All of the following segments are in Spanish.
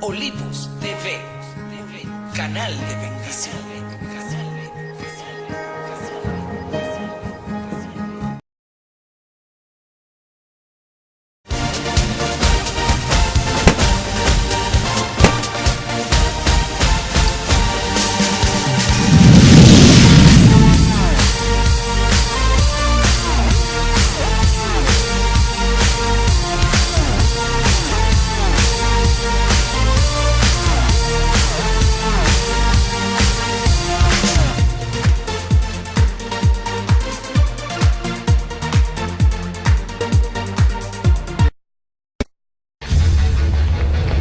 Olivos TV, canal de bendición.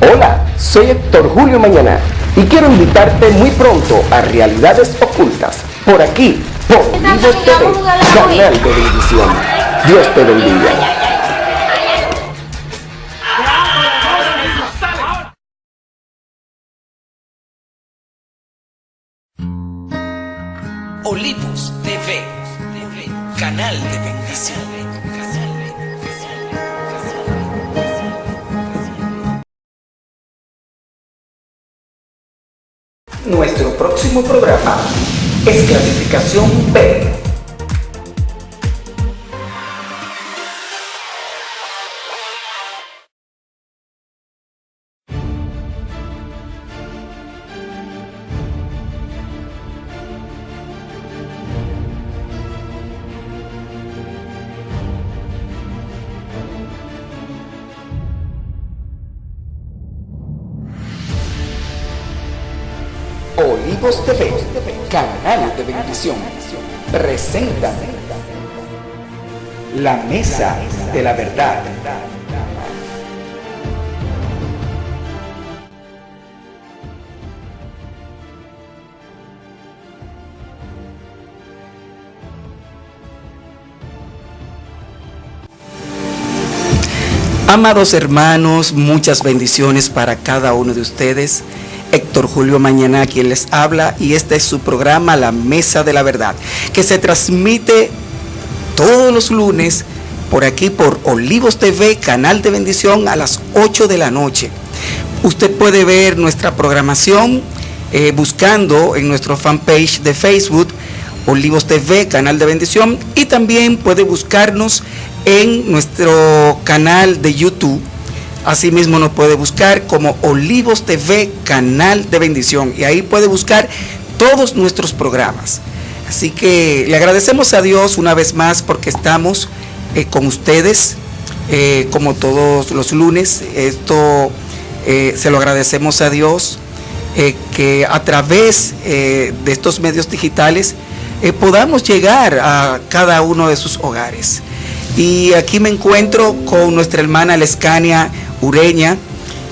Hola, soy Héctor Julio Mañana y quiero invitarte muy pronto a Realidades Ocultas, por aquí, por Olivos TV, canal de bendición. Dios te bendiga. Olivos TV, canal de bendición. Nuestro próximo programa es clasificación B. Olivos TV, canal de bendición, presenta la mesa de la verdad. Amados hermanos, muchas bendiciones para cada uno de ustedes. Héctor Julio Mañana quien les habla, y este es su programa La Mesa de la Verdad, que se transmite todos los lunes por aquí por Olivos TV, canal de bendición, a las 8 de la noche. Usted puede ver nuestra programación buscando en nuestro fanpage de Facebook Olivos TV, canal de bendición, y también puede buscarnos en nuestro canal de YouTube. Asimismo nos puede buscar como Olivos TV, canal de bendición, y ahí puede buscar todos nuestros programas. Así que le agradecemos a Dios una vez más porque estamos con ustedes como todos los lunes. Esto se lo agradecemos a Dios, que a través de estos medios digitales podamos llegar a cada uno de sus hogares. Y aquí me encuentro con nuestra hermana Lescania Ureña.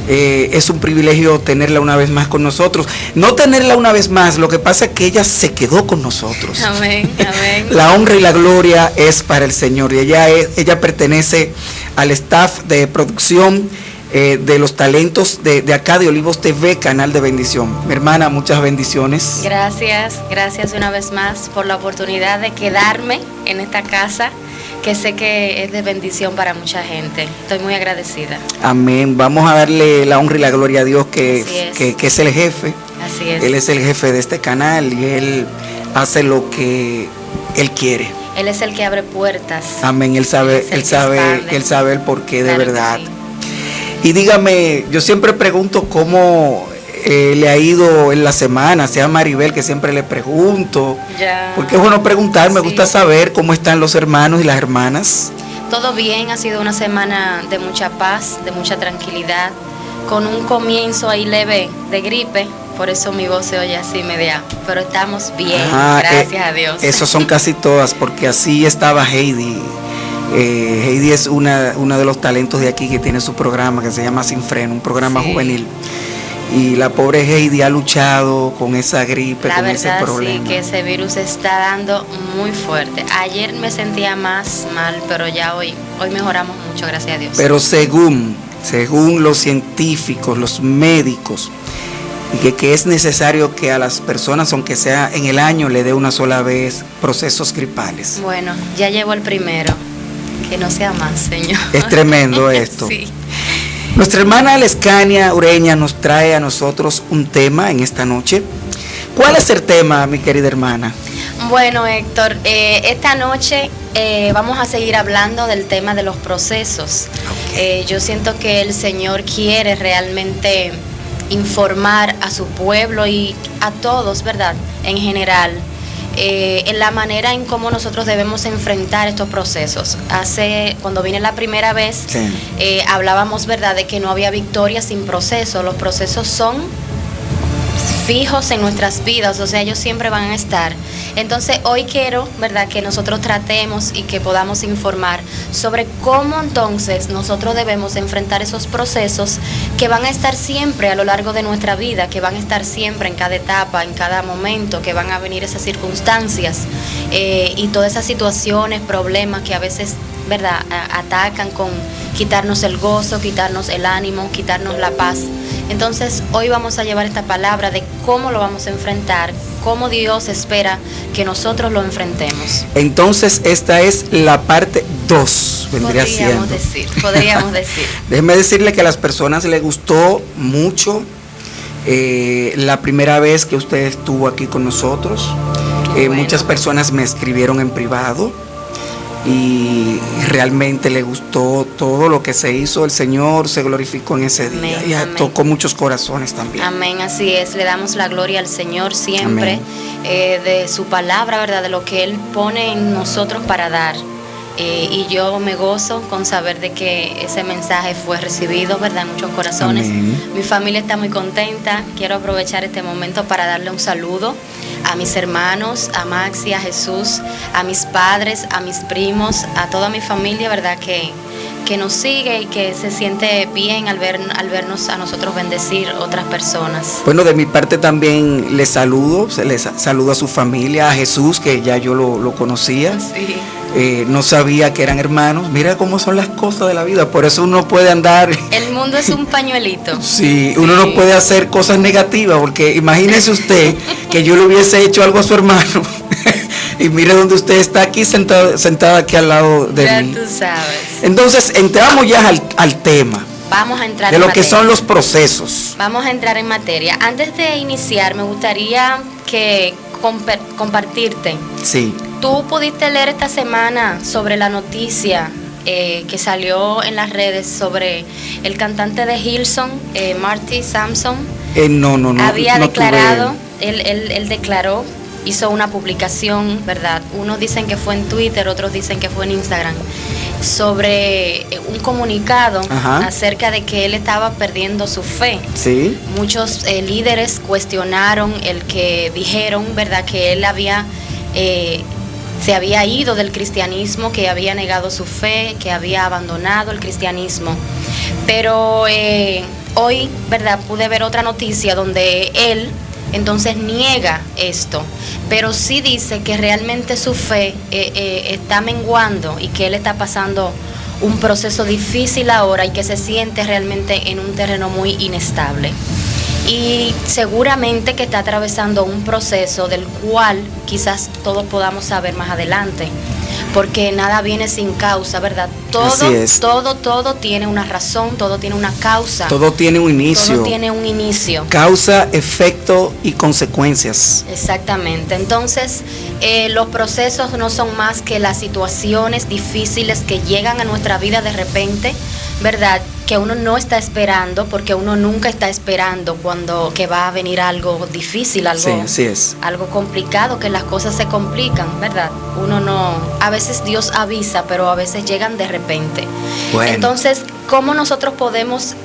Es un privilegio tenerla una vez más con nosotros. No tenerla una vez más, lo que pasa es que ella se quedó con nosotros. Amén, amén. La honra y la gloria es para el Señor. Y ella pertenece al staff de producción de los talentos de acá de Olivos TV, canal de bendición. Mi hermana, muchas bendiciones. Gracias una vez más por la oportunidad de quedarme en esta casa, que sé que es de bendición para mucha gente. Estoy muy agradecida. Amén. Vamos a darle la honra y la gloria a Dios que es el jefe. Así es. Él es el jefe de este canal y Él hace lo que Él quiere. Él es el que abre puertas. Amén. Él sabe el porqué, de verdad. Sí. Y dígame, yo siempre pregunto cómo le ha ido en la semana, sea Maribel, que siempre le pregunto, porque es bueno preguntar, me gusta saber cómo están los hermanos y las hermanas. Todo bien, ha sido una semana de mucha paz, de mucha tranquilidad, con un comienzo ahí leve de gripe, por eso mi voz se oye así media, pero estamos bien, gracias a Dios. Esos son casi todas, porque así estaba Heidi. Heidi es una de los talentos de aquí que tiene su programa que se llama Sin Freno, un programa juvenil. Y la pobre Heidi ha luchado con esa gripe, con ese problema. Sí, que ese virus está dando muy fuerte. Ayer me sentía más mal, pero ya hoy mejoramos mucho, gracias a Dios. Pero según los científicos, los médicos, y que es necesario que a las personas, aunque sea en el año, le dé una sola vez procesos gripales. Bueno, ya llegó el primero, que no sea más, Señor. Es tremendo esto. Sí. Nuestra hermana Lescania Ureña nos trae a nosotros un tema en esta noche. ¿Cuál es el tema, mi querida hermana? Bueno, Héctor, esta noche vamos a seguir hablando del tema de los procesos. Okay. Yo siento que el Señor quiere realmente informar a su pueblo y a todos, ¿verdad?, en general, en la manera en cómo nosotros debemos enfrentar estos procesos. Cuando vine la primera vez, sí, hablábamos, ¿verdad?, de que no había victoria sin proceso. Los procesos son fijos en nuestras vidas, o sea, ellos siempre van a estar. Entonces hoy quiero, ¿verdad?, que nosotros tratemos y que podamos informar sobre cómo entonces nosotros debemos enfrentar esos procesos que van a estar siempre a lo largo de nuestra vida, que van a estar siempre en cada etapa, en cada momento, que van a venir esas circunstancias y todas esas situaciones, problemas que a veces, ¿verdad?, atacan con quitarnos el gozo, quitarnos el ánimo, quitarnos la paz. Entonces hoy vamos a llevar esta palabra de cómo lo vamos a enfrentar, cómo Dios espera que nosotros lo enfrentemos. Entonces esta es la parte 2, vendría siendo. Podríamos decir. Déjeme decirle que a las personas les gustó mucho la primera vez que usted estuvo aquí con nosotros. Bueno. Muchas personas me escribieron en privado y realmente le gustó todo lo que se hizo. El Señor se glorificó en ese día. Amén, y amén. Tocó muchos corazones también. Amén, así es. Le damos la gloria al Señor siempre, de su palabra, ¿verdad?, de lo que Él pone en nosotros para dar. Y yo me gozo con saber de que ese mensaje fue recibido, ¿verdad?, en muchos corazones. Amén. Mi familia está muy contenta. Quiero aprovechar este momento para darle un saludo a mis hermanos, a Maxi, a Jesús, a mis padres, a mis primos, a toda mi familia, ¿verdad?, que nos sigue y que se siente bien al vernos a nosotros bendecir otras personas. Bueno, de mi parte también les saludo a su familia, a Jesús, que ya yo lo conocía. Sí. No sabía que eran hermanos. Mira cómo son las cosas de la vida, por eso uno puede andar. El mundo es un pañuelito. Sí, uno no puede hacer cosas negativas, porque imagínese usted que yo le hubiese hecho algo a su hermano y mire donde usted está aquí sentada aquí al lado de mí. Ya tú sabes. Entonces entramos ya al tema. Vamos a entrar de en lo materia. Que son los procesos. Vamos a entrar en materia. Antes de iniciar, me gustaría que compartirte. Sí. ¿Tú pudiste leer esta semana sobre la noticia que salió en las redes sobre el cantante de Hillsong, Marty Sampson? No. Había declarado, él declaró, hizo una publicación, ¿verdad? Unos dicen que fue en Twitter, otros dicen que fue en Instagram, sobre un comunicado. Ajá. Acerca de que él estaba perdiendo su fe. Sí. Muchos líderes cuestionaron el que dijeron, ¿verdad?, que él se había ido del cristianismo, que había negado su fe, que había abandonado el cristianismo. Pero hoy, ¿verdad?, pude ver otra noticia donde él entonces niega esto, pero sí dice que realmente su fe está menguando y que él está pasando un proceso difícil ahora y que se siente realmente en un terreno muy inestable. Y seguramente que está atravesando un proceso del cual quizás todos podamos saber más adelante, porque nada viene sin causa, ¿verdad? Todo tiene una razón, todo tiene una causa. Todo tiene un inicio. Todo tiene un inicio. Causa, efecto y consecuencias. Exactamente. Entonces, los procesos no son más que las situaciones difíciles que llegan a nuestra vida de repente, ¿verdad?, que uno no está esperando, porque uno nunca está esperando que va a venir algo difícil, algo complicado, que las cosas se complican, ¿verdad? A veces Dios avisa, pero a veces llegan de repente. Bueno. Entonces, ¿cómo nosotros podemos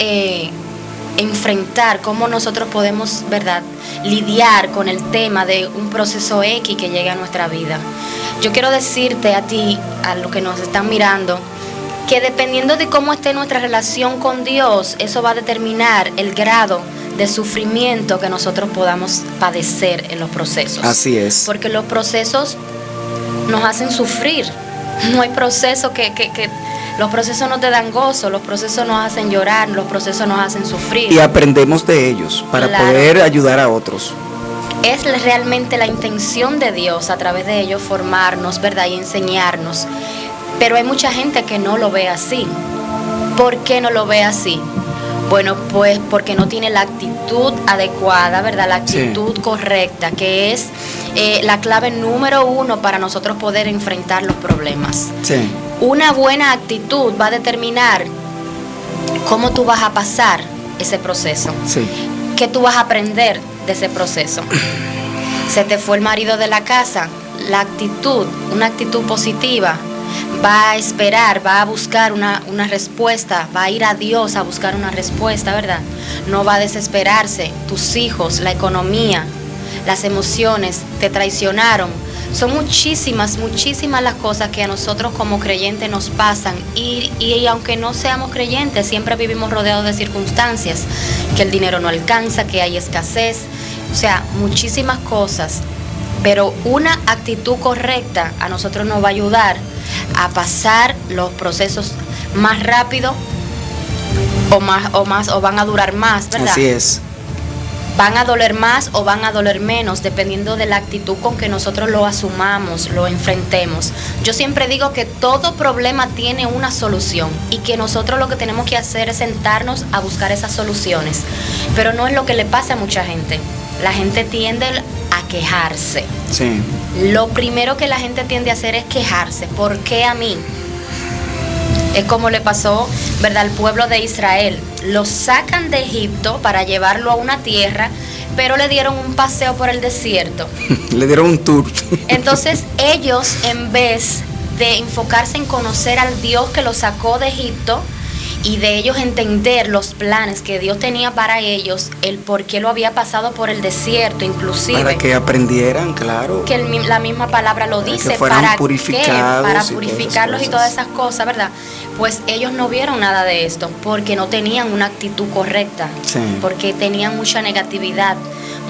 enfrentar, cómo nosotros podemos, ¿verdad?, lidiar con el tema de un proceso X que llega a nuestra vida? Yo quiero decirte a ti, a los que nos están mirando, que dependiendo de cómo esté nuestra relación con Dios, eso va a determinar el grado de sufrimiento que nosotros podamos padecer en los procesos. Así es. Porque los procesos nos hacen sufrir. No hay proceso los procesos no te dan gozo, los procesos nos hacen llorar, los procesos nos hacen sufrir. Y aprendemos de ellos para poder ayudar a otros. Es realmente la intención de Dios a través de ellos formarnos, ¿verdad?, y enseñarnos. Pero hay mucha gente que no lo ve así. ¿Por qué no lo ve así? Bueno, pues porque no tiene la actitud adecuada, ¿verdad? La actitud correcta, que es la clave número 1 para nosotros poder enfrentar los problemas. Sí. Una buena actitud va a determinar cómo tú vas a pasar ese proceso. Sí. ¿Qué tú vas a aprender de ese proceso? Se te fue el marido de la casa, la actitud, una actitud positiva, va a esperar, va a buscar una respuesta, va a ir a Dios a buscar una respuesta, ¿verdad? No va a desesperarse. Tus hijos, la economía, las emociones te traicionaron. Son muchísimas las cosas que a nosotros como creyentes nos pasan y aunque no seamos creyentes, siempre vivimos rodeados de circunstancias, que el dinero no alcanza, que hay escasez, o sea, muchísimas cosas. Pero una actitud correcta a nosotros nos va a ayudar a pasar los procesos más rápido o van a durar más, ¿verdad? Así es. Van a doler más o van a doler menos, dependiendo de la actitud con que nosotros lo asumamos, lo enfrentemos. Yo siempre digo que todo problema tiene una solución y que nosotros lo que tenemos que hacer es sentarnos a buscar esas soluciones. Pero no es lo que le pasa a mucha gente. La gente tiende a quejarse. Sí. Lo primero que la gente tiende a hacer es quejarse. ¿Por qué a mí? Es como le pasó, ¿verdad?, al pueblo de Israel. Lo sacan de Egipto para llevarlo a una tierra, pero le dieron un paseo por el desierto. Le dieron un tour. Entonces ellos, en vez de enfocarse en conocer al Dios que los sacó de Egipto y de ellos entender los planes que Dios tenía para ellos, el por qué lo había pasado por el desierto, inclusive. Para que aprendieran, claro. Que la misma palabra lo dice. Que fueran ¿para purificados? qué? Para purificarlos y todas esas cosas, ¿verdad? Pues ellos no vieron nada de esto porque no tenían una actitud correcta. Sí. Porque tenían mucha negatividad,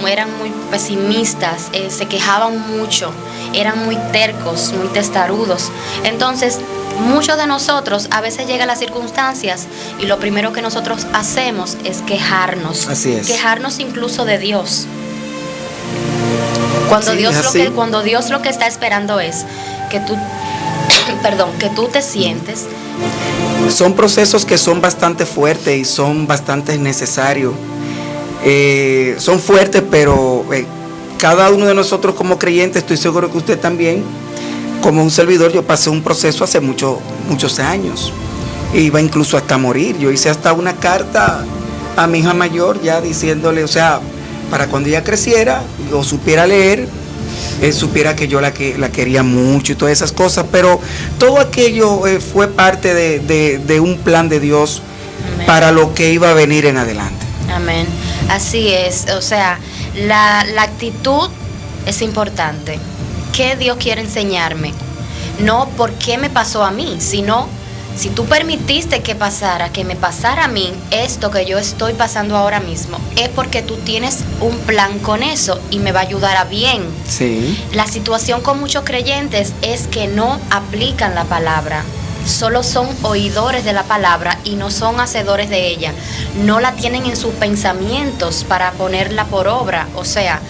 eran muy pesimistas, se quejaban mucho, eran muy tercos, muy testarudos. Entonces, muchos de nosotros a veces llegan las circunstancias y lo primero que nosotros hacemos es quejarnos. Así es. Quejarnos incluso de Dios. Cuando Sí, Dios lo que está esperando es que tú que tú te sientes. Son procesos que son bastante fuertes y son bastante necesarios. Son fuertes, pero cada uno de nosotros como creyentes, estoy seguro que usted también, como un servidor, yo pasé un proceso hace muchos años. Iba incluso hasta morir. Yo hice hasta una carta a mi hija mayor ya diciéndole, o sea, para cuando ella creciera o supiera leer, supiera que yo la quería mucho y todas esas cosas, pero todo aquello fue parte de un plan de Dios. Amén. Para lo que iba a venir en adelante. Amén. Así es, o sea, la actitud es importante. ¿Qué Dios quiere enseñarme? No por qué me pasó a mí, sino si tú permitiste que me pasara a mí esto que yo estoy pasando ahora mismo, es porque tú tienes un plan con eso y me va a ayudar a bien. Sí. La situación con muchos creyentes es que no aplican la palabra, solo son oidores de la palabra y no son hacedores de ella. No la tienen en sus pensamientos para ponerla por obra. O sea,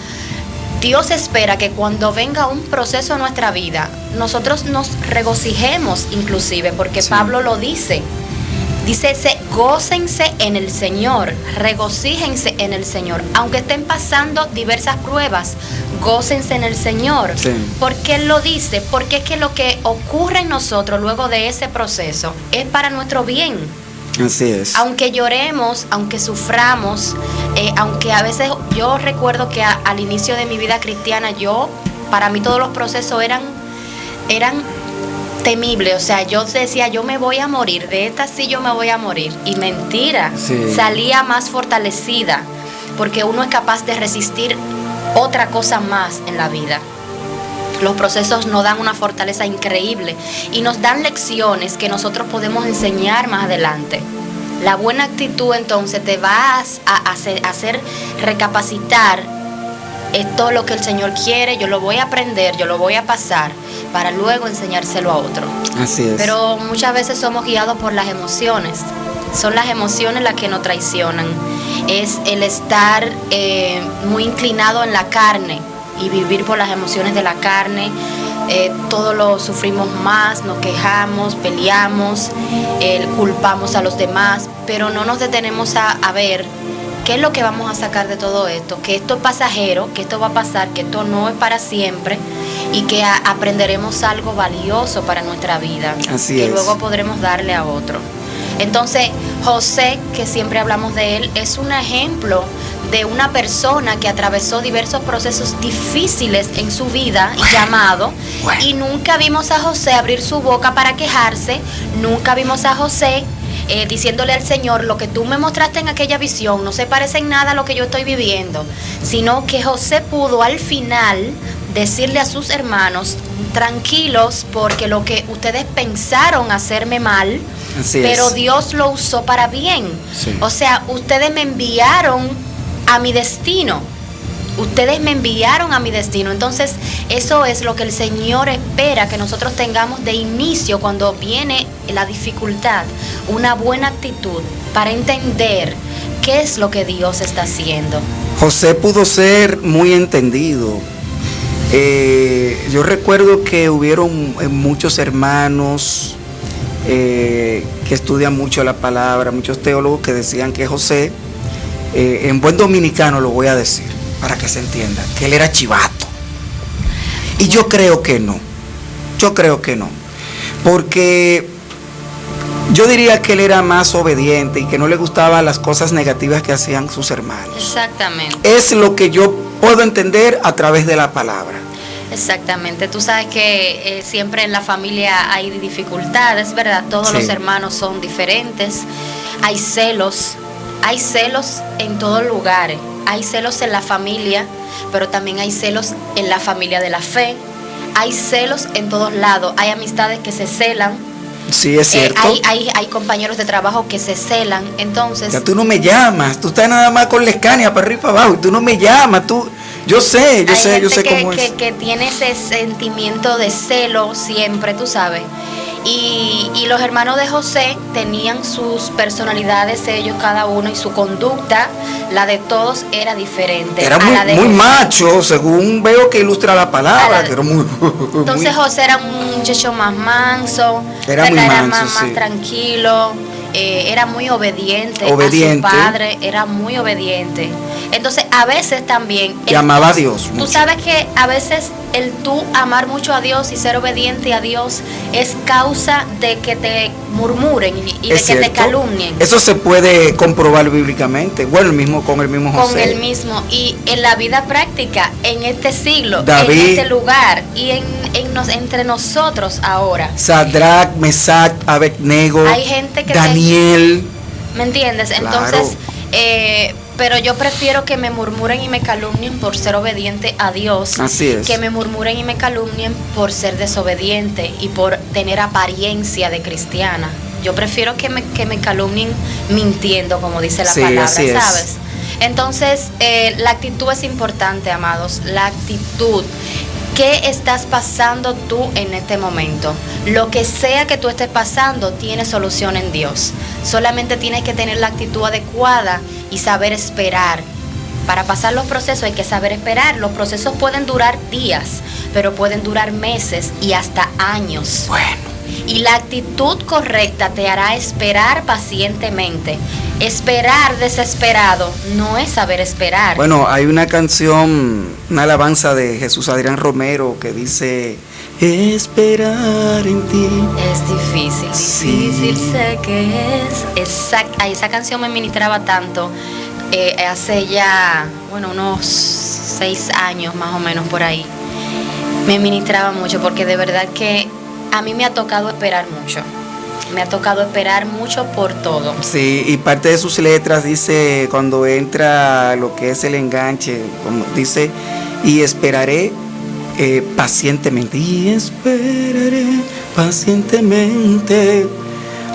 Dios espera que cuando venga un proceso en nuestra vida, nosotros nos regocijemos inclusive, porque sí. Pablo lo dice. Dice, gócense en el Señor, regocíjense en el Señor. Aunque estén pasando diversas pruebas, gócense en el Señor. Sí. ¿Por qué Él lo dice? Porque es que lo que ocurre en nosotros luego de ese proceso es para nuestro bien. Así es. Aunque lloremos, aunque suframos, aunque a veces yo recuerdo que al inicio de mi vida cristiana, para mí todos los procesos eran temibles. O sea, yo decía, yo me voy a morir, de esta sí yo me voy a morir. Y mentira, sí. Salía más fortalecida, porque uno es capaz de resistir otra cosa más en la vida. Los procesos nos dan una fortaleza increíble y nos dan lecciones que nosotros podemos enseñar más adelante. La buena actitud entonces te va a hacer recapacitar todo lo que el Señor quiere. Yo lo voy a aprender, yo lo voy a pasar para luego enseñárselo a otro. Así es. Pero muchas veces somos guiados por las emociones. Son las emociones las que nos traicionan. Es el estar muy inclinado en la carne y vivir por las emociones de la carne, todo lo sufrimos más, nos quejamos, peleamos, culpamos a los demás, pero no nos detenemos a ver qué es lo que vamos a sacar de todo esto, que esto es pasajero, que esto va a pasar, que esto no es para siempre y que aprenderemos algo valioso para nuestra vida, que luego podremos darle a otro. Entonces, José, que siempre hablamos de él, es un ejemplo de una persona que atravesó diversos procesos difíciles en su vida y llamado, y nunca vimos a José abrir su boca para quejarse, nunca vimos a José diciéndole al Señor, lo que tú me mostraste en aquella visión no se parece en nada a lo que yo estoy viviendo, sino que José pudo al final decirle a sus hermanos, tranquilos, porque lo que ustedes pensaron hacerme mal, pero Dios lo usó para bien. O sea, ustedes me enviaron a mi destino. Ustedes me enviaron a mi destino. Entonces, eso es lo que el Señor espera que nosotros tengamos de inicio cuando viene la dificultad. Una buena actitud para entender qué es lo que Dios está haciendo. José pudo ser muy entendido. Yo recuerdo que hubieron muchos hermanos que estudian mucho la palabra, muchos teólogos que decían que José, en buen dominicano lo voy a decir, para que se entienda, que él era chivato. Y yo creo que no, porque yo diría que él era más obediente y que no le gustaban las cosas negativas que hacían sus hermanos. Exactamente. Es lo que yo puedo entender a través de la palabra. Exactamente, tú sabes que siempre en la familia hay dificultades, ¿verdad? Todos los hermanos son diferentes, hay celos en todos lugares, hay celos en la familia, pero también hay celos en la familia de la fe, hay celos en todos lados, hay amistades que se celan. Sí, es cierto. Hay compañeros de trabajo que se celan, entonces... Ya tú no me llamas, tú estás nada más con la escania para arriba y para abajo, y tú no me llamas, tú... Yo sé cómo es. Que tiene ese sentimiento de celo siempre, tú sabes. Y los hermanos de José tenían sus personalidades, ellos cada uno, y su conducta, la de todos era diferente. Era muy macho, según veo que ilustra la palabra. Que era entonces José era un muchacho más manso, era más tranquilo, era muy obediente a su padre, era muy obediente. Entonces a veces también amaba a Dios mucho. Tú sabes que a veces el tú amar mucho a Dios y ser obediente a Dios es causa de que te murmuren y de que te calumnien. Eso se puede comprobar bíblicamente. Bueno, con el mismo José. Con el mismo. Y en la vida práctica, en este siglo, David, en este lugar y entre nosotros ahora. Sadrach, Mesach, Abednego, hay gente que Daniel. ¿Me entiendes? Claro. Entonces, pero yo prefiero que me murmuren y me calumnien por ser obediente a Dios. Así es. Que me murmuren y me calumnien por ser desobediente y por tener apariencia de cristiana. Yo prefiero que me calumnien mintiendo, como dice la palabra, así ¿sabes? Es. Entonces, la actitud es importante, amados. La actitud. ¿Qué estás pasando tú en este momento? Lo que sea que tú estés pasando tiene solución en Dios. Solamente tienes que tener la actitud adecuada y saber esperar. Para pasar los procesos hay que saber esperar. Los procesos pueden durar días, pero pueden durar meses y hasta años. Bueno. Y la actitud correcta te hará esperar pacientemente. Esperar desesperado no es saber esperar. Bueno, hay una canción, una alabanza de Jesús Adrián Romero que dice: esperar en ti. Es difícil, sé que es. Esa canción me ministraba tanto hace ya, unos 6 años más o menos por ahí. Me ministraba mucho porque de verdad que a mí me ha tocado esperar mucho. Me ha tocado esperar mucho por todo. Sí, y parte de sus letras dice, cuando entra lo que es el enganche, como dice, y esperaré pacientemente. Y esperaré pacientemente.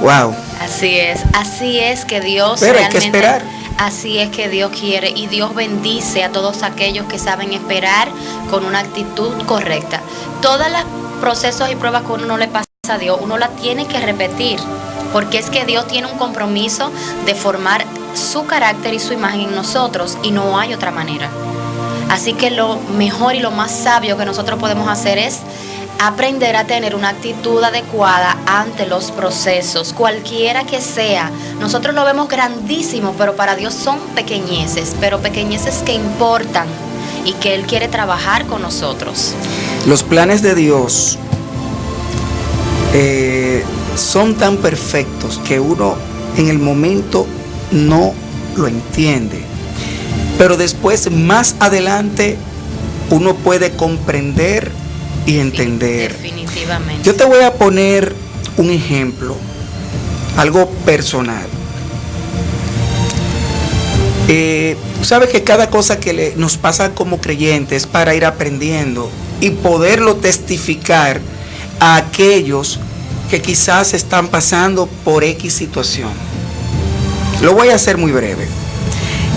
Wow. Así es que Dios pero realmente, hay que esperar. Así es que Dios quiere, y Dios bendice a todos aquellos que saben esperar con una actitud correcta. Todos los procesos y pruebas que uno no le pasa a Dios, uno la tiene que repetir, porque es que Dios tiene un compromiso de formar su carácter y su imagen en nosotros, y no hay otra manera. Así que lo mejor y lo más sabio que nosotros podemos hacer es aprender a tener una actitud adecuada ante los procesos, cualquiera que sea. Nosotros lo vemos grandísimo, pero para Dios son pequeñeces, pero pequeñeces que importan y que Él quiere trabajar con nosotros. Los planes de Dios son tan perfectos que uno en el momento no lo entiende, pero después, más adelante, uno puede comprender y entender. Definitivamente. Yo te voy a poner un ejemplo, algo personal. Sabes que cada cosa que nos pasa como creyentes es para ir aprendiendo y poderlo testificar a aquellos que quizás están pasando por X situación. Lo voy a hacer muy breve.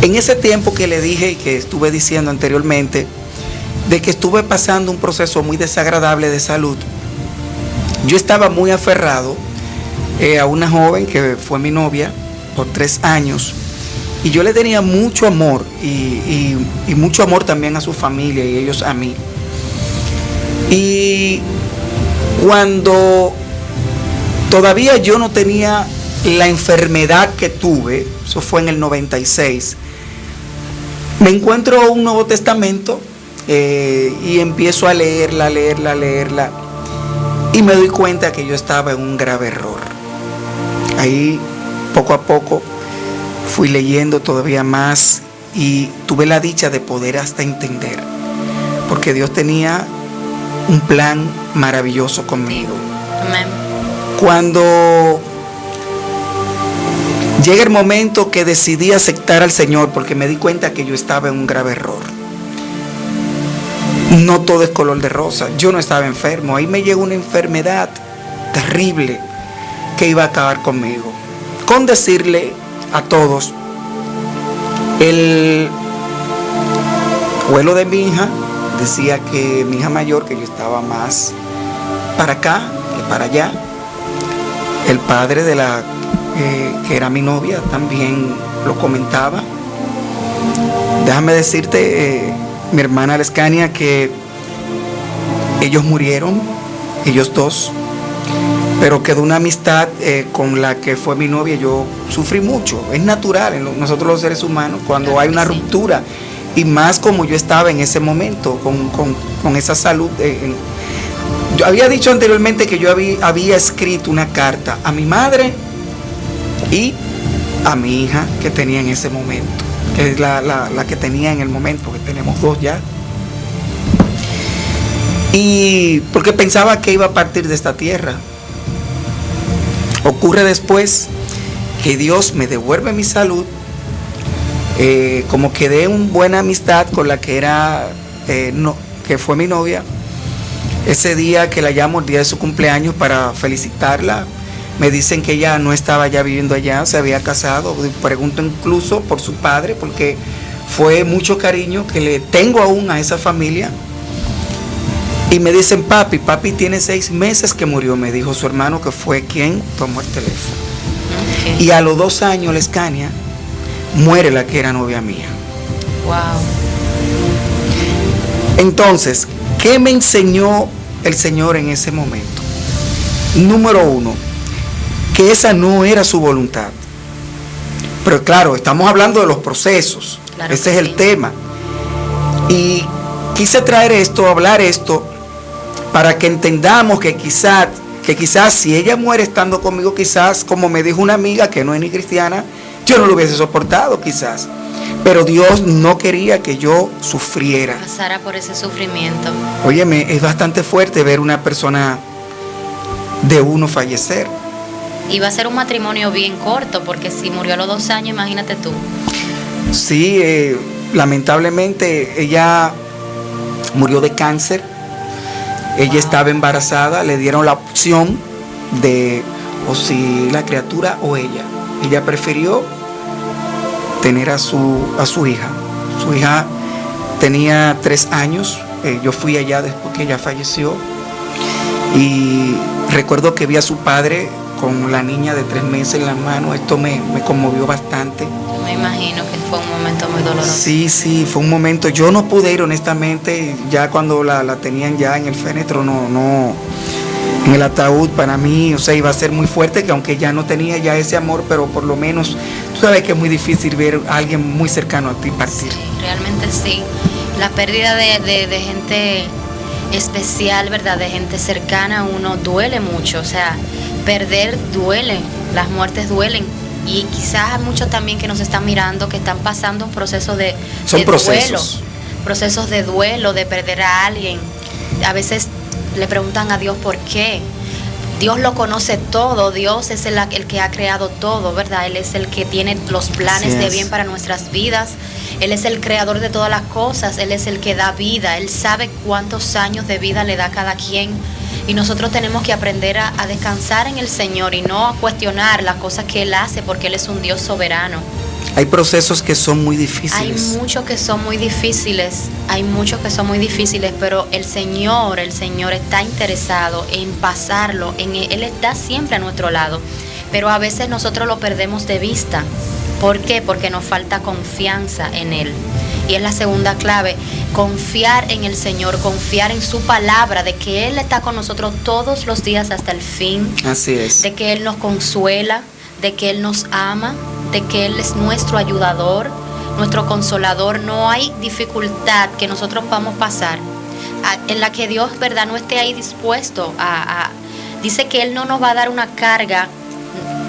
En ese tiempo que le dije y que estuve diciendo anteriormente, de que estuve pasando un proceso muy desagradable de salud, yo estaba muy aferrado a una joven que fue mi novia por 3 años, y yo le tenía mucho amor y mucho amor también a su familia y ellos a mí. Y cuando todavía yo no tenía la enfermedad que tuve, eso fue en el 96, me encuentro un Nuevo Testamento y empiezo a leerla, y me doy cuenta que yo estaba en un grave error. Ahí poco a poco fui leyendo todavía más y tuve la dicha de poder hasta entender, porque Dios tenía un plan maravilloso conmigo. Amén. Cuando llega el momento que decidí aceptar al Señor, porque me di cuenta que yo estaba en un grave error. No todo es color de rosa. Yo no estaba enfermo. Ahí me llegó una enfermedad terrible que iba a acabar conmigo. Con decirle a todos, el abuelo de mi hija decía que mi hija mayor, que yo estaba más para acá que para allá. El padre de la que era mi novia también lo comentaba. Déjame decirte, mi hermana Lescania, que ellos murieron, ellos dos, pero quedó una amistad con la que fue mi novia. Yo sufrí mucho, es natural en nosotros los seres humanos cuando hay una ruptura, y más como yo estaba en ese momento con esa salud. Yo había dicho anteriormente que yo había escrito una carta a mi madre y a mi hija que tenía en ese momento, que es la que tenía en el momento, que tenemos 2 ya. Y porque pensaba que iba a partir de esta tierra. Ocurre después que Dios me devuelve mi salud, como quedé en buena amistad con la que era, que fue mi novia. Ese día que la llamo, el día de su cumpleaños, para felicitarla, me dicen que ella no estaba ya viviendo allá, se había casado. Pregunto incluso por su padre, porque fue mucho cariño que le tengo aún a esa familia. Y me dicen, papi tiene 6 meses que murió, me dijo su hermano, que fue quien tomó el teléfono. Okay. Y a los 2 años, Lescania, muere la que era novia mía. Wow. Entonces, ¿qué me enseñó el Señor en ese momento? Número 1, que esa no era su voluntad. Pero claro, estamos hablando de los procesos. Claro, ese es el tema. Y quise traer esto, hablar esto, para que entendamos que quizás si ella muere estando conmigo, quizás, como me dijo una amiga que no es ni cristiana, yo no lo hubiese soportado quizás. Pero Dios no quería que yo sufriera. Pasara por ese sufrimiento. Óyeme, es bastante fuerte ver una persona de uno fallecer. Iba a ser un matrimonio bien corto, porque si murió a los 2 años, imagínate tú. Sí, lamentablemente ella murió de cáncer. Ella estaba embarazada, le dieron la opción de o si la criatura o ella. Ella prefirió tener a su hija. Su hija tenía 3 años. Yo fui allá después que ella falleció. Y recuerdo que vi a su padre con la niña de 3 meses en la mano. Esto me conmovió bastante. Me imagino que fue un momento muy doloroso. Sí, fue un momento. Yo no pude ir, honestamente, ya cuando la tenían ya en el féretro, no, en el ataúd, para mí, o sea, iba a ser muy fuerte, que aunque ya no tenía ya ese amor, pero por lo menos, tú sabes que es muy difícil ver a alguien muy cercano a ti partir. Sí, realmente sí. La pérdida de gente especial, ¿verdad? De gente cercana, uno duele mucho, o sea, perder duele, las muertes duelen. Y quizás hay muchos también que nos están mirando, que están pasando un proceso de procesos. duelo, procesos de duelo, de perder a alguien. A veces le preguntan a Dios por qué. Dios lo conoce todo, Dios es el que ha creado todo, ¿verdad? Él es el que tiene los planes de bien para nuestras vidas. Él es el creador de todas las cosas, Él es el que da vida, Él sabe cuántos años de vida le da a cada quien. Y nosotros tenemos que aprender a descansar en el Señor y no a cuestionar las cosas que Él hace, porque Él es un Dios soberano. Hay procesos que son muy difíciles. Hay muchos que son muy difíciles, pero el Señor está interesado en pasarlo, Él está siempre a nuestro lado, pero a veces nosotros lo perdemos de vista. ¿Por qué? Porque nos falta confianza en Él. Y es la segunda clave, confiar en el Señor, confiar en su palabra, de que Él está con nosotros todos los días hasta el fin. Así es. De que Él nos consuela, de que Él nos ama, de que Él es nuestro ayudador, nuestro consolador. No hay dificultad que nosotros podamos pasar en la que Dios, ¿verdad?, no esté ahí dispuesto dice que Él no nos va a dar una carga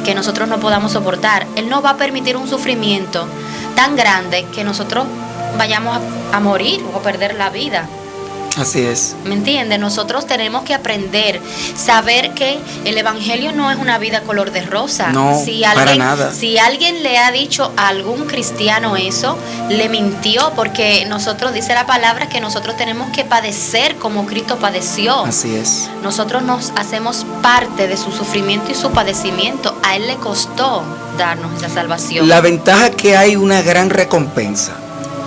que nosotros no podamos soportar. Él no va a permitir un sufrimiento tan grande que nosotros vayamos a morir o a perder la vida. Así es. ¿Me entiendes? Nosotros tenemos que aprender, saber que el Evangelio no es una vida color de rosa. No, para nada. Si alguien le ha dicho a algún cristiano eso, le mintió, porque nosotros, dice la palabra, que nosotros tenemos que padecer como Cristo padeció. Así es. Nosotros nos hacemos parte de su sufrimiento y su padecimiento. A Él le costó darnos esa salvación. La ventaja es que hay una gran recompensa.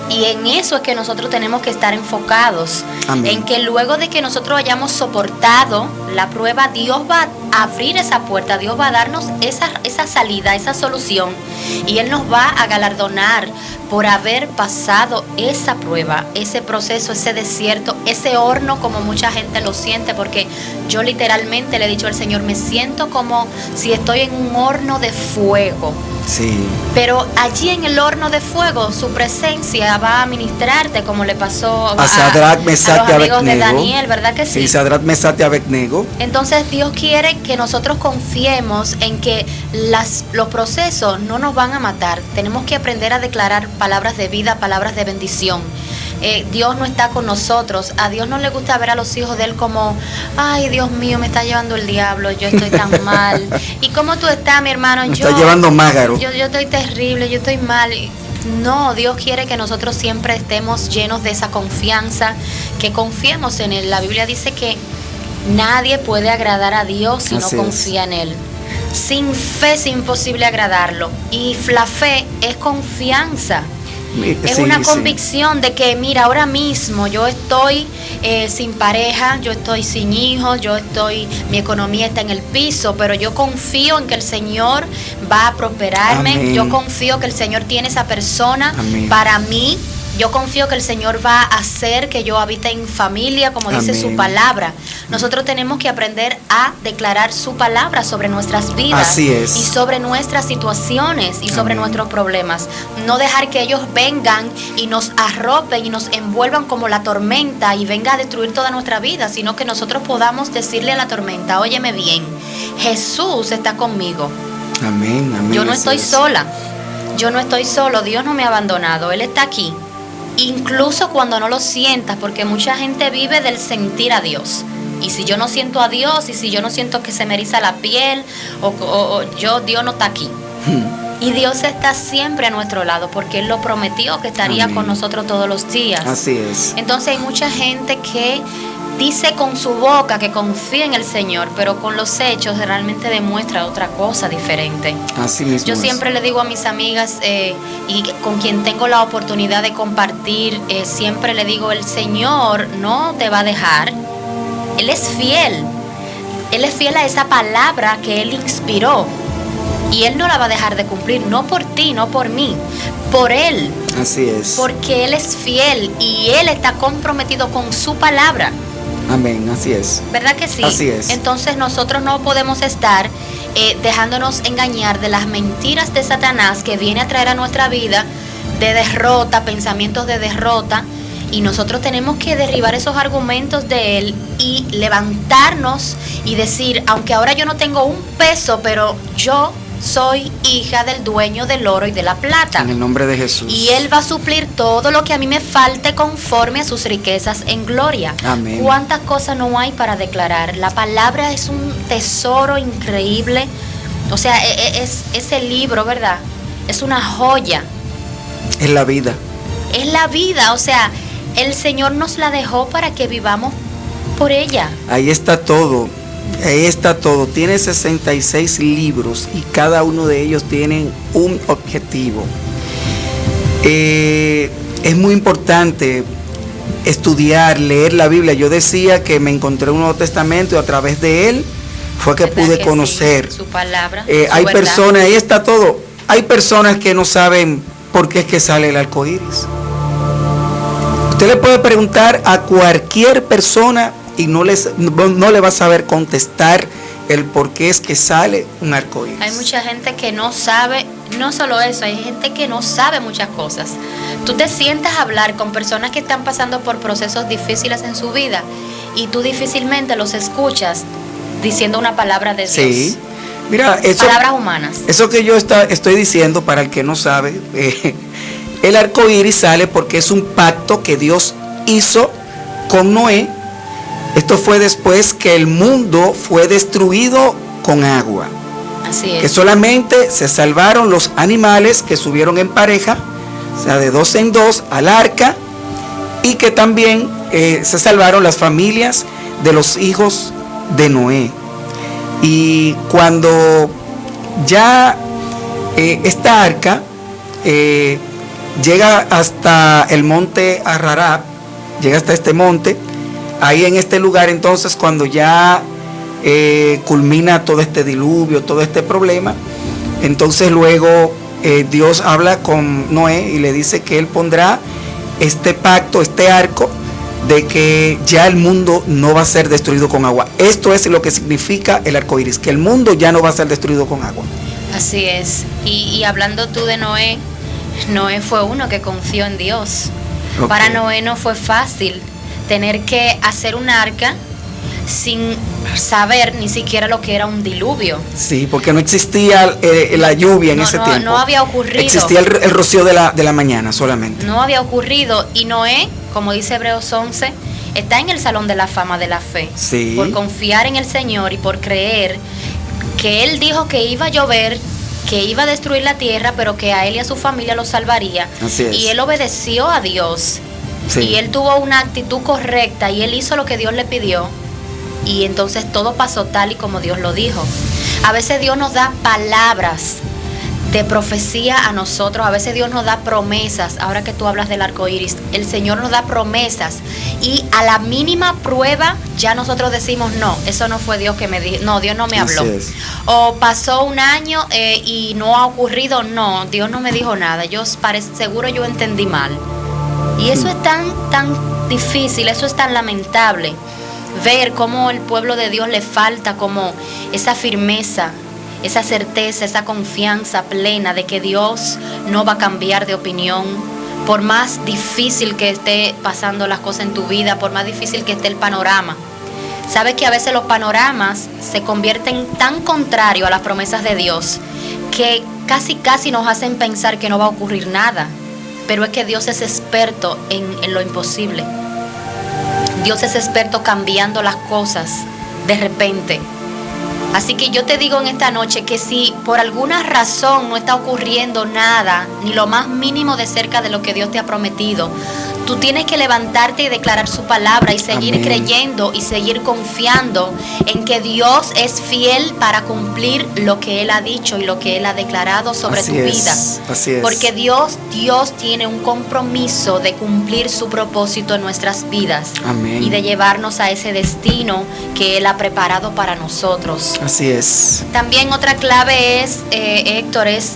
Y en eso es que nosotros tenemos que estar enfocados. Amén. En que luego de que nosotros hayamos soportado la prueba, Dios va a abrir esa puerta, Dios va a darnos esa salida, esa solución. Y Él nos va a galardonar por haber pasado esa prueba, ese proceso, ese desierto, ese horno, como mucha gente lo siente, porque yo literalmente le he dicho al Señor, me siento como si estoy en un horno de fuego. Sí. Pero allí en el horno de fuego, su presencia va a ministrarte, como le pasó a Sadrach, Mesach y los amigos de Abednego. Daniel, ¿verdad que sí? Sí, Sadrach, Mesach y Abednego. Entonces Dios quiere que nosotros confiemos en que los procesos no nos van a matar. Tenemos que aprender a declarar palabras de vida, palabras de bendición. Dios no está con nosotros. A Dios no le gusta ver a los hijos de Él como, ay, Dios mío, me está llevando el diablo, yo estoy tan mal. ¿Y cómo tú estás, mi hermano? Me está llevando mágaro. Yo estoy terrible, yo estoy mal. No, Dios quiere que nosotros siempre estemos llenos de esa confianza, que confiemos en Él. La Biblia dice que nadie puede agradar a Dios si no confía en Él. Sin fe es imposible agradarlo. Y la fe es confianza. Es una convicción de que, mira, ahora mismo yo estoy sin pareja, yo estoy sin hijos, mi economía está en el piso, pero yo confío en que el Señor va a prosperarme. Amén. Yo confío que el Señor tiene esa persona. Amén. Para mí. Yo confío que el Señor va a hacer que yo habite en familia, como dice su palabra. Nosotros tenemos que aprender a declarar su palabra sobre nuestras vidas. Así es. Y sobre nuestras situaciones y sobre nuestros problemas. No dejar que ellos vengan y nos arropen y nos envuelvan como la tormenta y venga a destruir toda nuestra vida, sino que nosotros podamos decirle a la tormenta, óyeme bien, Jesús está conmigo. Amén, amén. Yo no estoy sola. Yo no estoy solo, Dios no me ha abandonado, Él está aquí. Incluso cuando no lo sientas, porque mucha gente vive del sentir a Dios. Y si yo no siento a Dios, y si yo no siento que se me eriza la piel, Dios no está aquí. Y Dios está siempre a nuestro lado, porque Él lo prometió que estaría Amén. Con nosotros todos los días. Así es. Entonces hay mucha gente que dice con su boca que confía en el Señor, pero con los hechos realmente demuestra otra cosa diferente. Así mismo. Yo siempre le digo a mis amigas y con quien tengo la oportunidad de compartir, siempre le digo, el Señor no te va a dejar, Él es fiel. Él es fiel a esa palabra que Él inspiró. Y Él no la va a dejar de cumplir, no por ti, no por mí, por Él. Así es. Porque Él es fiel y Él está comprometido con su palabra. Amén, así es. ¿Verdad que sí? Así es. Entonces nosotros no podemos estar dejándonos engañar de las mentiras de Satanás que viene a traer a nuestra vida de derrota, pensamientos de derrota. Y nosotros tenemos que derribar esos argumentos de él y levantarnos y decir, aunque ahora yo no tengo un peso, pero yo soy hija del dueño del oro y de la plata. En el nombre de Jesús. Y Él va a suplir todo lo que a mí me falte conforme a sus riquezas en gloria. Amén. ¿Cuántas cosas no hay para declarar? La palabra es un tesoro increíble. O sea, es ese libro, ¿verdad? Es una joya. Es la vida. Es la vida, o sea, el Señor nos la dejó para que vivamos por ella. Ahí está todo. Ahí está todo. Tiene 66 libros y cada uno de ellos tiene un objetivo. Es muy importante estudiar, leer la Biblia. Yo decía que me encontré un Nuevo Testamento y a través de él fue que pude conocer. Sí, su palabra. Hay personas, ahí está todo. Hay personas que no saben por qué es que sale el arco iris. Usted le puede preguntar a cualquier persona y no le va a saber contestar el por qué es que sale un arco iris. Hay mucha gente que no sabe, no solo eso, hay gente que no sabe muchas cosas. Tú te sientas a hablar con personas que están pasando por procesos difíciles en su vida y tú difícilmente los escuchas diciendo una palabra de Dios. Sí. Mira, palabras humanas. Eso que yo estoy diciendo, para el que no sabe, el arco iris sale porque es un pacto que Dios hizo con Noé. Esto fue después que el mundo fue destruido con agua. Así es. Que solamente se salvaron los animales que subieron en pareja, o sea, de 2 en 2 al arca, y que también se salvaron las familias de los hijos de Noé. Y cuando ya esta arca llega hasta el monte Ararat, llega hasta este monte, ahí en este lugar, entonces cuando ya culmina todo este diluvio, todo este problema, entonces luego Dios habla con Noé y le dice que él pondrá este pacto, este arco, de que ya el mundo no va a ser destruido con agua. Esto es lo que significa el arco iris, que el mundo ya no va a ser destruido con agua. Así es. Y hablando tú de Noé, Noé fue uno que confió en Dios. Okay. Para Noé no fue fácil tener que hacer un arca sin saber ni siquiera lo que era un diluvio. Sí, porque no existía la lluvia en ese tiempo. No había ocurrido. Existía el rocío de la mañana solamente. No había ocurrido. Y Noé, como dice Hebreos 11, está en el salón de la fama de la fe. Sí. Por confiar en el Señor y por creer que Él dijo que iba a llover, que iba a destruir la tierra, pero que a él y a su familia lo salvaría. Así es. Y él obedeció a Dios. Sí. Y él tuvo una actitud correcta y él hizo lo que Dios le pidió. Y entonces todo pasó tal y como Dios lo dijo. A veces Dios nos da palabras de profecía a nosotros. A veces Dios nos da promesas. Ahora que tú hablas del arco iris, el Señor nos da promesas. Y a la mínima prueba ya nosotros decimos, no, eso no fue Dios que me dijo. No, Dios no me habló. O pasó un año y no ha ocurrido. No, Dios no me dijo nada. Seguro yo entendí mal. Y eso es tan difícil, eso es tan lamentable. Ver cómo el pueblo de Dios le falta como esa firmeza, esa certeza, esa confianza plena de que Dios no va a cambiar de opinión. Por más difícil que esté pasando las cosas en tu vida, por más difícil que esté el panorama. Sabes que a veces los panoramas se convierten tan contrarios a las promesas de Dios que casi nos hacen pensar que no va a ocurrir nada. Pero es que Dios es experto en lo imposible. Dios es experto cambiando las cosas de repente. Así que yo te digo en esta noche que si por alguna razón no está ocurriendo nada, ni lo más mínimo de cerca de lo que Dios te ha prometido, Tú tienes que levantarte y declarar su palabra y seguir Amén. creyendo y seguir confiando en que Dios es fiel para cumplir lo que Él ha dicho y lo que Él ha declarado sobre Así tu es, vida. así es. Porque Dios tiene un compromiso de cumplir su propósito en nuestras vidas. Amén. Y de llevarnos a ese destino que Él ha preparado para nosotros. Así es. También otra clave es, Héctor, es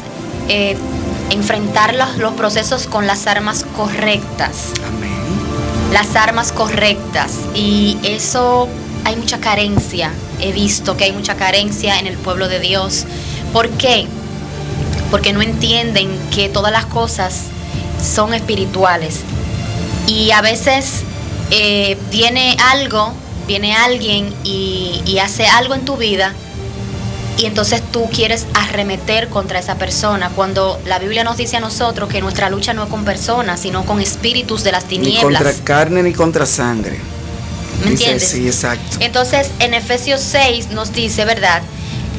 enfrentar los procesos con las armas correctas. Amén. Las armas correctas. Y eso hay mucha carencia. He visto que hay mucha carencia en el pueblo de Dios. ¿Por qué? Porque no entienden que todas las cosas son espirituales. Y a veces viene alguien y hace algo en tu vida. Y entonces tú quieres arremeter contra esa persona, cuando la Biblia nos dice a nosotros que nuestra lucha no es con personas, sino con espíritus de las tinieblas. Ni contra carne ni contra sangre. ¿Me Dice, entiendes? sí, exacto. Entonces en Efesios 6 nos dice, ¿verdad?,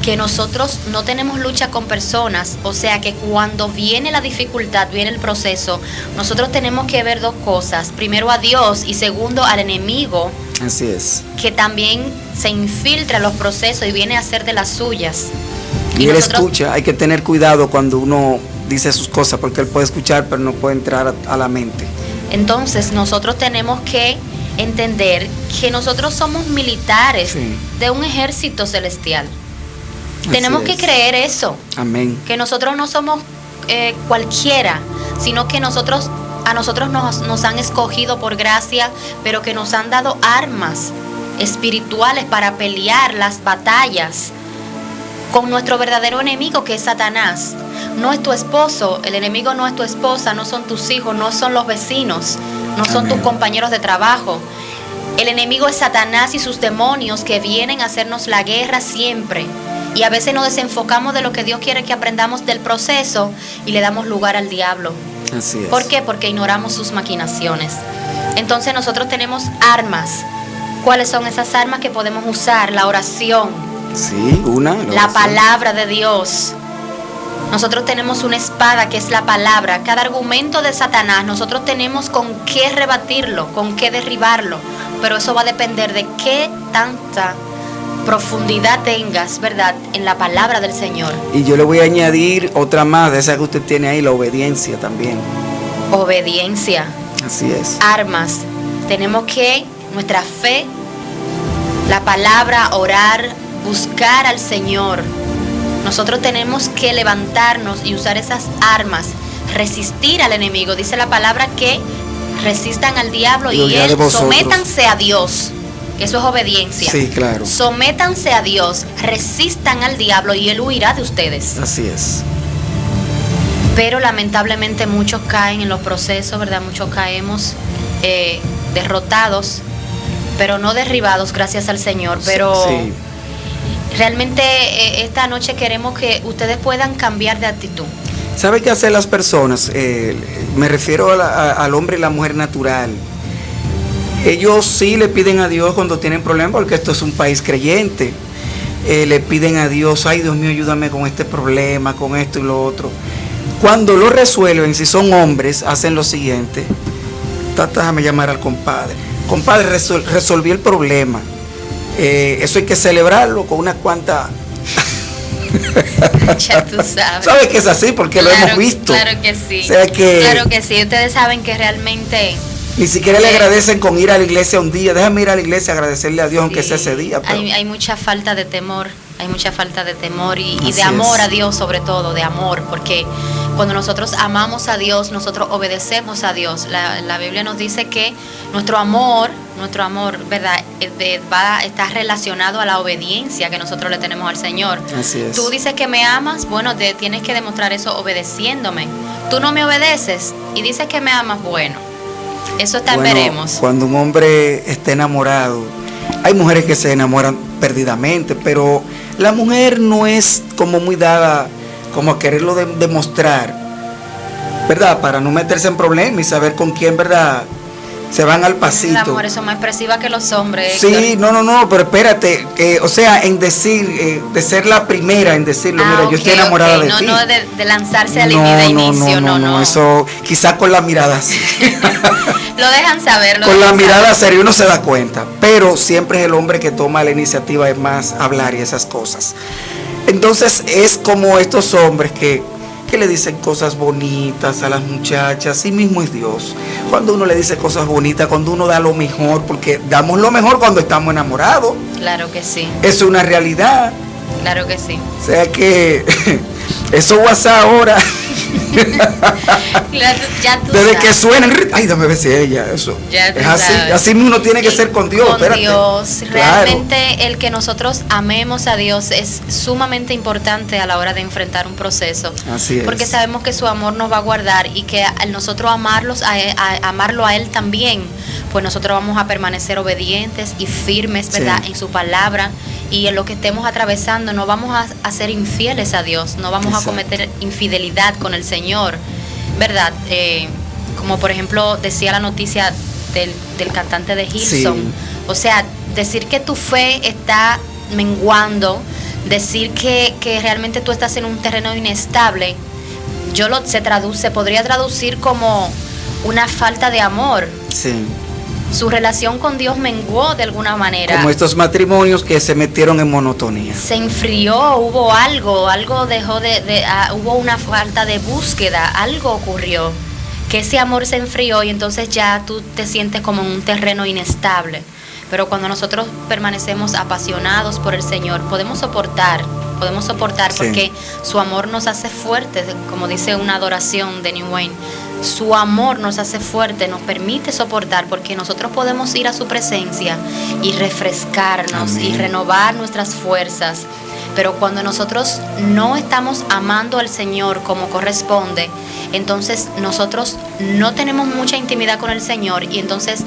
que nosotros no tenemos lucha con personas. O sea que cuando viene la dificultad, viene el proceso, nosotros tenemos que ver dos cosas: primero a Dios y segundo al enemigo, Así es. que también se infiltra en los procesos y viene a hacer de las suyas. Y él nosotros, escucha. Hay que tener cuidado cuando uno dice sus cosas, porque él puede escuchar pero no puede entrar a la mente. entonces nosotros tenemos que entender que nosotros somos militares, Sí. de un ejército celestial. Así Tenemos que es. creer eso, Amén. que nosotros no somos cualquiera, sino que a nosotros nos han escogido por gracia, pero que nos han dado armas espirituales para pelear las batallas con nuestro verdadero enemigo, que es Satanás. No es tu esposo, el enemigo no es tu esposa, no son tus hijos, no son los vecinos, no son Amén. tus compañeros de trabajo. El enemigo es Satanás y sus demonios, que vienen a hacernos la guerra siempre. Y a veces nos desenfocamos de lo que Dios quiere que aprendamos del proceso y le damos lugar al diablo. Así es. ¿Por qué? Porque ignoramos sus maquinaciones. Entonces nosotros tenemos armas. ¿Cuáles son esas armas que podemos usar? La oración, Sí, la oración. palabra de Dios. Nosotros tenemos una espada que es la palabra. Cada argumento de Satanás nosotros tenemos con qué rebatirlo, con qué derribarlo. Pero eso va a depender de qué tanta profundidad tengas, ¿verdad?, en la palabra del Señor. Y yo le voy a añadir otra más de esa que usted tiene ahí, la obediencia también. Obediencia, Así es. armas. Tenemos que, nuestra fe, la palabra, orar, buscar al Señor. Nosotros tenemos que levantarnos y usar esas armas, resistir al enemigo. Dice la palabra que resistan al diablo Lo y dirá de él, vosotros. sométanse a Dios. Eso es obediencia. Sí, claro. Sométanse a Dios, resistan al diablo y él huirá de ustedes. Así es. Pero lamentablemente muchos caen en los procesos, ¿verdad? Muchos caemos derrotados, pero no derribados, gracias al Señor. Pero Sí. realmente esta noche queremos que ustedes puedan cambiar de actitud. ¿Sabe qué hacen las personas? Me refiero al hombre y la mujer natural. Ellos sí le piden a Dios cuando tienen problemas, porque esto es un país creyente. Le piden a Dios, ay Dios mío, ayúdame con este problema, con esto y lo otro. Cuando lo resuelven, si son hombres, hacen lo siguiente. Déjame llamar al compadre. Compadre, resolví el problema. Eso hay que celebrarlo con unas cuantas... Ya tú sabes. ¿Sabes que es así? Porque lo hemos visto. Claro que sí. O sea que Claro que sí. Ustedes saben que realmente ni siquiera le agradecen con ir a la iglesia un día. Déjame ir a la iglesia a agradecerle a Dios, aunque sea ese día. Pero hay mucha falta de temor. Hay mucha falta de temor y Así de amor es. a Dios, sobre todo, de amor, porque cuando nosotros amamos a Dios, nosotros obedecemos a Dios. La Biblia nos dice que nuestro amor, ¿verdad?, está relacionado a la obediencia que nosotros le tenemos al Señor. Así es. Tú dices que me amas, bueno, tienes que demostrar eso obedeciéndome. Tú no me obedeces y dices que me amas, bueno, eso está en Bueno, veremos. cuando un hombre está enamorado, hay mujeres que se enamoran perdidamente, pero la mujer no es como muy dada como a quererlo demostrar, ¿verdad? Para no meterse en problemas y saber con quién, ¿verdad?, se van al pasito. Las mujeres son más expresivas que los hombres. Sí, no, pero espérate, o sea, en decir, de ser la primera en decirlo, mira, yo estoy enamorada de ti. No, de lanzarse al inicio, no. Eso, quizás con la mirada sí. Lo dejan saber. Con la mirada seria uno se da cuenta, pero siempre es el hombre que toma la iniciativa, es más hablar y esas cosas. Entonces es como estos hombres que le dicen cosas bonitas a las muchachas, así mismo es Dios. Cuando uno le dice cosas bonitas, cuando uno da lo mejor, porque damos lo mejor cuando estamos enamorados. Claro que sí. Es una realidad. Claro que sí. O sea que eso WhatsApp ahora. Ya tú desde sabes. que suena, ay, dame ver si ella, eso. Ya tú es así. sabes. Así uno tiene que ser con Dios. Con espérate. Dios. Claro. Realmente el que nosotros amemos a Dios es sumamente importante a la hora de enfrentar un proceso. Así es. Porque sabemos que su amor nos va a guardar y que al nosotros amarlo a Él también, pues nosotros vamos a permanecer obedientes y firmes, ¿verdad? Sí. En su palabra. Y en lo que estemos atravesando no vamos a ser infieles a Dios, no vamos Exacto. a cometer infidelidad con el Señor, ¿verdad? Como por ejemplo decía la noticia del cantante de Hillsong. Sí. O sea, decir que tu fe está menguando, decir que realmente tú estás en un terreno inestable, se podría traducir como una falta de amor. Sí. Su relación con Dios menguó de alguna manera. Como estos matrimonios que se metieron en monotonía. Se enfrió, hubo algo dejó hubo una falta de búsqueda, algo ocurrió, que ese amor se enfrió y entonces ya tú te sientes como en un terreno inestable. Pero cuando nosotros permanecemos apasionados por el Señor, podemos soportar Sí. porque su amor nos hace fuertes, como dice una adoración de New Wayne. Su amor nos hace fuerte, nos permite soportar, porque nosotros podemos ir a su presencia y refrescarnos. Amén. Y renovar nuestras fuerzas. Pero cuando nosotros no estamos amando al Señor como corresponde, entonces nosotros no tenemos mucha intimidad con el Señor y entonces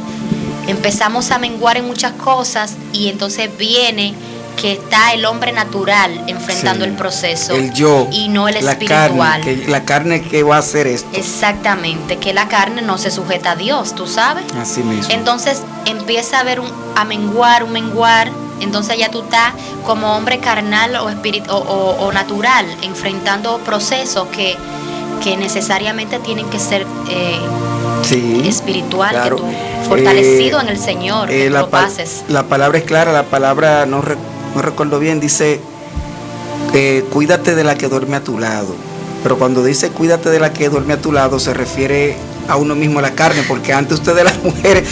empezamos a menguar en muchas cosas y entonces viene que está el hombre natural enfrentando el proceso, el yo, y no el espiritual. La carne que va a hacer esto. Exactamente, que la carne no se sujeta a Dios, tú sabes. Así mismo. Entonces empieza a haber un menguar, entonces ya tú estás como hombre carnal o natural, enfrentando procesos que necesariamente tienen que ser espiritual, claro. Que tú fortalecido en el Señor, que tú lo pases. La palabra es clara, la palabra no recuerdo bien, dice cuídate de la que duerme a tu lado. Pero cuando dice cuídate de la que duerme a tu lado, se refiere a uno mismo, la carne, porque antes ustedes las mujeres,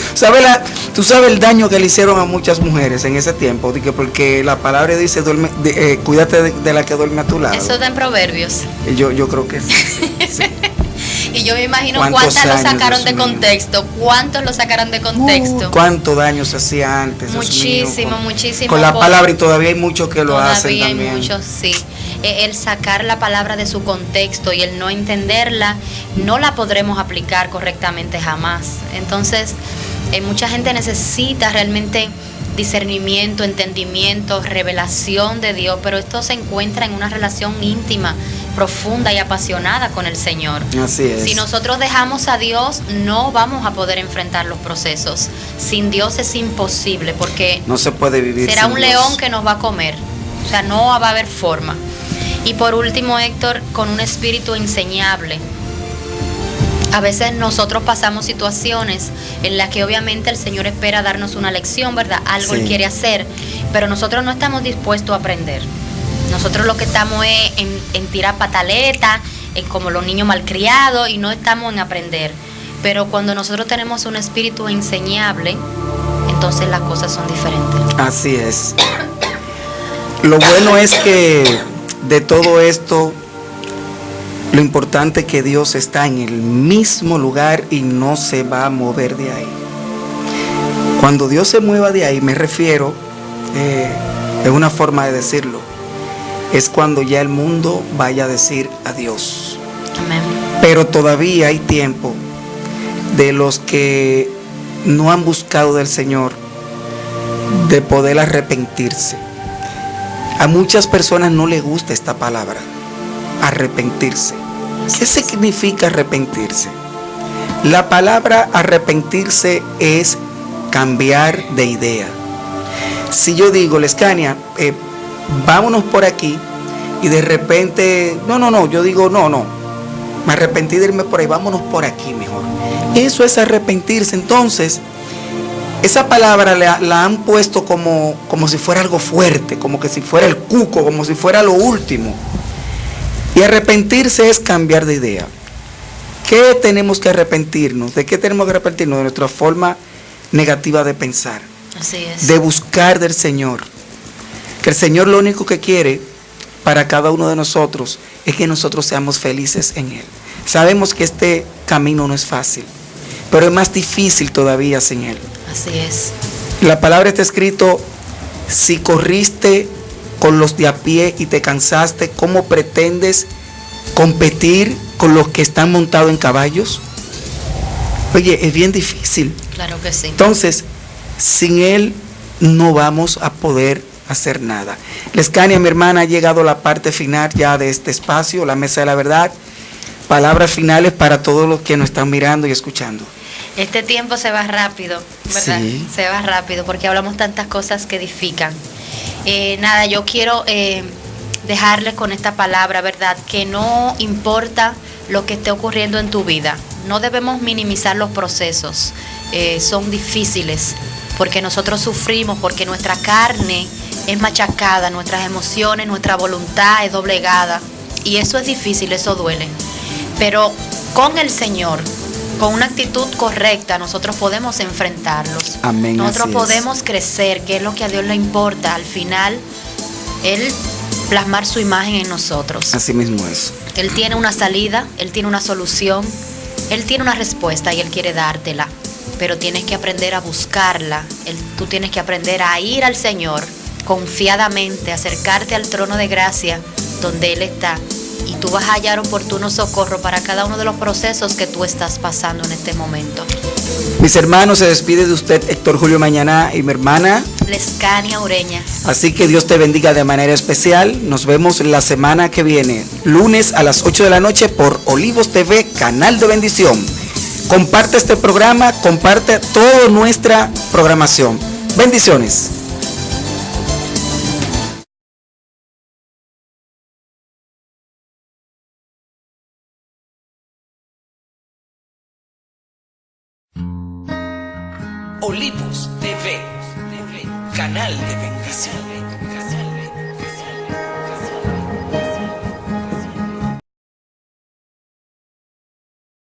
tú sabes el daño que le hicieron a muchas mujeres en ese tiempo, porque la palabra dice cuídate de la que duerme a tu lado. Eso está en Proverbios. Yo creo que sí. Y yo me imagino cuántas lo sacaron de contexto. ¿Cuántos lo sacaron de contexto? ¿Cuánto daño se hacía antes? Muchísimo. Con la palabra, y todavía hay muchos que lo hacen también. Todavía hay muchos, sí. El sacar la palabra de su contexto y el no entenderla, no la podremos aplicar correctamente jamás. Entonces, mucha gente necesita realmente discernimiento, entendimiento, revelación de Dios, pero esto se encuentra en una relación íntima, profunda y apasionada con el Señor. Así es. Si nosotros dejamos a Dios, no vamos a poder enfrentar los procesos. Sin Dios es imposible, porque no se puede vivir. Será un Dios. León que nos va a comer. O sea, no va a haber forma. Y por último, Héctor, con un espíritu enseñable. A veces nosotros pasamos situaciones en las que obviamente el Señor espera darnos una lección, ¿verdad? Algo Él quiere hacer, pero nosotros no estamos dispuestos a aprender. Nosotros lo que estamos es en tirar pataleta, en como los niños malcriados, y no estamos en aprender. Pero cuando nosotros tenemos un espíritu enseñable, entonces las cosas son diferentes. Así es. Lo bueno es que de todo esto, lo importante es que Dios está en el mismo lugar y no se va a mover de ahí. Cuando Dios se mueva de ahí, me refiero, es una forma de decirlo, es cuando ya el mundo vaya a decir adiós. Amén. Pero todavía hay tiempo de los que no han buscado del Señor, de poder arrepentirse. A muchas personas no les gusta esta palabra, arrepentirse. ¿Qué significa arrepentirse? La palabra arrepentirse es cambiar de idea. Si yo digo, Lescania, vámonos por aquí, y de repente, yo digo, me arrepentí de irme por ahí, vámonos por aquí mejor. Eso es arrepentirse. Entonces, esa palabra la han puesto como si fuera algo fuerte, como que si fuera el cuco, como si fuera lo último. Y arrepentirse es cambiar de idea. ¿Qué tenemos que arrepentirnos? ¿De qué tenemos que arrepentirnos? De nuestra forma negativa de pensar. Así es. De buscar del Señor. Que el Señor lo único que quiere para cada uno de nosotros es que nosotros seamos felices en Él. Sabemos que este camino no es fácil, pero es más difícil todavía sin Él. Así es. La palabra está escrito: si corriste con los de a pie y te cansaste, ¿cómo pretendes competir con los que están montados en caballos? Oye, es bien difícil. Claro que sí. Entonces, sin Él no vamos a poder hacer nada. Lescania, mi hermana, ha llegado la parte final ya de este espacio, la mesa de la verdad. Palabras finales para todos los que nos están mirando y escuchando. Este tiempo se va rápido, ¿verdad? Sí. Se va rápido porque hablamos tantas cosas que edifican. Yo quiero dejarles con esta palabra, ¿verdad? Que no importa lo que esté ocurriendo en tu vida, no debemos minimizar los procesos. Son difíciles porque nosotros sufrimos, porque nuestra carne es machacada, nuestras emociones, nuestra voluntad es doblegada, y eso es difícil, eso duele. Pero con el Señor, con una actitud correcta, nosotros podemos enfrentarlos. Amén. Nosotros podemos crecer, que es lo que a Dios le importa. Al final, Él plasmar su imagen en nosotros. Así mismo es. Él tiene una salida, Él tiene una solución, Él tiene una respuesta y Él quiere dártela. Pero tienes que aprender a buscarla. Tú tienes que aprender a ir al Señor confiadamente, acercarte al trono de gracia donde Él está. Y tú vas a hallar oportuno socorro para cada uno de los procesos que tú estás pasando en este momento. Mis hermanos, se despide de usted Héctor Julio Mañaná y mi hermana Lescania Ureña. Así que Dios te bendiga de manera especial. Nos vemos la semana que viene, lunes a las 8 de la noche por Olivos TV, canal de bendición. Comparte este programa, comparte toda nuestra programación. Bendiciones. Olivos TV, canal de bendición.